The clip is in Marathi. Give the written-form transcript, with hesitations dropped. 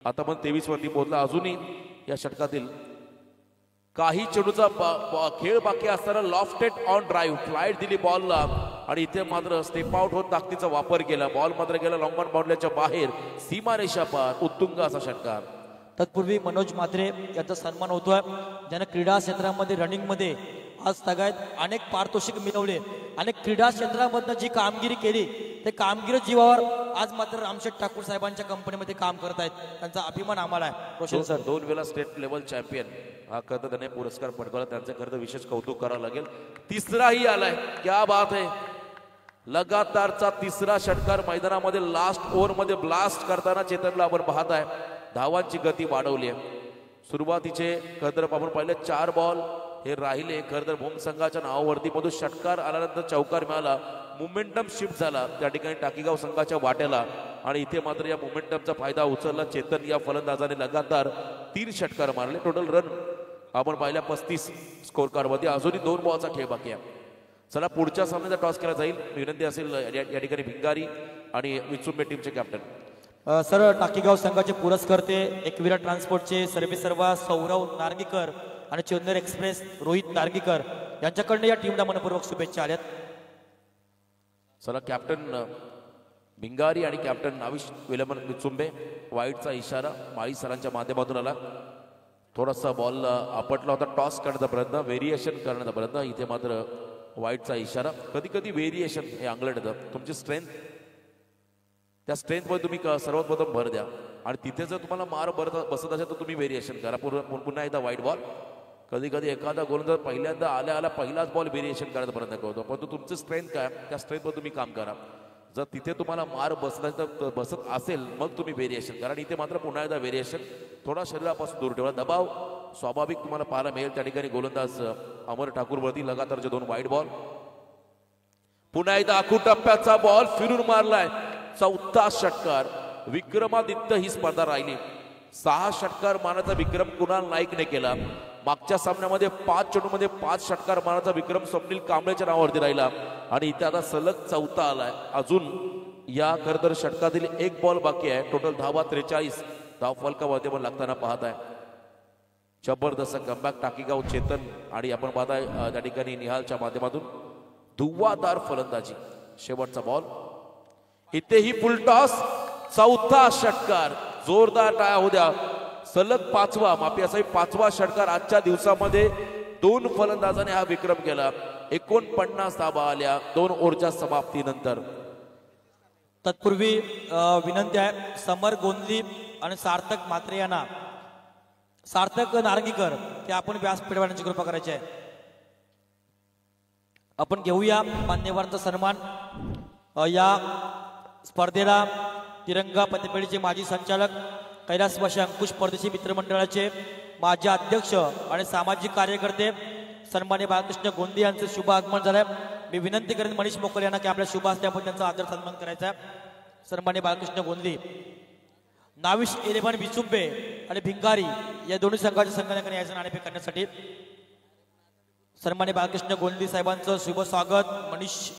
आता पण 23 वरती पोहोचला। अजूनही या षटकातील काही चेंडूचा खेळ बाकी असताना लॉफ्टेड ऑन ड्राईव्ह फ्लाईट दिली बॉलला आणि इथे मात्र स्टेप आउट होत ताकदीचा वापर केला। बॉल मात्र गेला लॉंग ऑन बाउंड्रीच्या बाहेर, सीमारेषा पार, उत्तुंग असा षटकार। तत्पूर्वी मनोज म्हात्रे यांचा सन्मान होतोय, ज्याने क्रीडा क्षेत्रामध्ये रनिंग मध्ये आज सगळ्यात अनेक पारितोषिक मिळवले, अनेक क्रीडा क्षेत्रामधनं जी कामगिरी केली ते कामगिरी जीवावर आज मात्र रामशेठ ठाकूर साहेबांच्या कंपनीमध्ये काम करत आहेत, त्यांचा अभिमान आम्हाला आहे। रोशन सर 2 वेळा स्टेट लेवल चॅम्पियन हा खरं त्याने पुरस्कार पटकावला, त्यांचं खरं विशेष कौतुक करावं लागेल। तिसराही आलाय, क्या बात है, लगातारचा तिसरा षटकार मैदानामध्ये लास्ट ओव्हर मध्ये ब्लास्ट करताना चेतनला आपण पाहत आहे। धावांची गती वाढवली आहे। सुरुवातीचे खरं आपण पाहिले 4 बॉल हे राहिले, खरं तर भूम संघाच्या नावावरती मधून षटकार आल्यानंतर चौकार मिळाला, मोमेंटम शिफ्ट झाला त्या ठिकाणी टाकीगाव संघाच्या वाट्याला आणि इथे मात्र या मोमेंटमचा फायदा उचलला चेतन या फलंदाजाने लगातार 3 षटकार मारले। टोटल रन आपण पाहिल्या 35 स्कोर कार्ड मध्ये, अजूनही 2 बॉलचा खेळ बाकी आहे। चला पुढच्या सामन्याचा टॉस केला जाईल। विनंती असेल या ठिकाणी भिंगारी आणि विचुंबे टीमचे कॅप्टन। सर टाकीगाव संघाचे पुरस्कर्ते एकविरा ट्रान्सपोर्टचे सर्वेसर्वा सौरव नार्गीकर आणि चेन्नई एक्सप्रेस रोहित नार्गीकर यांच्याकडनं या टीमला मनपूर्वक शुभेच्छा आल्यात। चला कॅप्टन भिंगारी आणि कॅप्टन नाविश विलमन विचुंबे, वाईटचा इशारा माळी सरांच्या माध्यमातून आला। थोडासा बॉल आपटला होता, टॉस करण्याचा प्रयत्न, व्हेरिएशन करण्याचा प्रयत्न, इथे मात्र वाईटचा इशारा। कधी कधी व्हेरिएशन हे अंगलट येतं, तुमची स्ट्रेंथ त्या स्ट्रेंथमध्ये तुम्ही सर्वात प्रथम भर द्या आणि तिथे जर तुम्हाला मार बसत असेल तर तुम्ही व्हेरिएशन करा। पुन्हा एकदा वाईट बॉल, कधी कधी एखादा गोलंदाज पहिल्यांदा आल्या पहिलाच बॉल व्हेरिएशन करायचा प्रयत्न करतो, परंतु तुमचं स्ट्रेंथ काय त्या स्ट्रेंथवर तुम्ही काम करा। जर तिथे तुम्हाला मार बसत असेल मग तुम्ही व्हेरिएशन करा आणि इथे मात्र पुन्हा एकदा व्हेरिएशन, थोडा शरीरापासून दूर ठेवा, दबाव स्वाभाविक तुम्हाला पाहायला मिळेल। त्या ठिकाणी गोलंदाज अमर ठाकूर वरती लगातारचे 2 वाईट बॉल। पुन्हा एकदा आखू टप्प्याचा बॉल फिरून मारलाय, 4था षटकार। विक्रमादित्य ही स्पर्धा राहिली, 6 षटकार मारण्याचा विक्रम कुणाल नाईकने केला। मागच्या सामन्यामध्ये 5 चेंडूमध्ये 5 षटकार मारण्याचा विक्रम स्वप्नील कांबळेच्या नावावरती राहिला आणि इथे आता सलग 4था आलाय। अजून या खरं तर षटकातील 1 बॉल बाकी आहे। टोटल धावा 43, धाव फलकावरती पण लागताना पाहत आहे। जबरदस्त कमबॅक टाकीगाव चेतन आणि आपण पाहताय त्या ठिकाणी निहालच्या माध्यमातून धुव्वादार फलंदाजी। शेवटचा बॉल, इथेही फुल टॉस, 4था षटकार, जोरदार टाळ्या होऊ द्या। सलग 5वा माफी असाही 5वा षटकार आजच्या दिवसामध्ये 2 फलंदाजाने हा विक्रम केला। 49 धावा आल्या 2 ओव्हरच्या समाप्तीनंतर। तत्पूर्वी विनंती आहे समर गोंदली आणि सार्थक म्हात्रे यांना, सार्थक नारंगीकर ते आपण व्यासपीठावरची कृपा करायची आहे। आपण घेऊया मान्यवरांचा सन्मान। या स्पर्धेला तिरंगा पतपेढीचे माजी संचालक कैलासवासी अंकुश परदेशी मित्रमंडळाचे माजी अध्यक्ष आणि सामाजिक कार्यकर्ते सन्माननीय बाळकृष्ण गोंदी यांचे शुभ आगमन झालंय। मी विनंती करेन मनीष मोकल यांना की आपल्या शुभ हस्ते आपण त्यांचा आदर सन्मान करायचा आहे। सन्माननीय बाळकृष्ण गोंदी, नाविश 11 विचुंबे आणि भिंगारी या दोन्ही संघाच्या संघटनांकडे यायचं नाणेफेक करण्यासाठी सन्माननीय बाळकृष्ण गोंदी साहेबांचं शुभ स्वागत। मनीष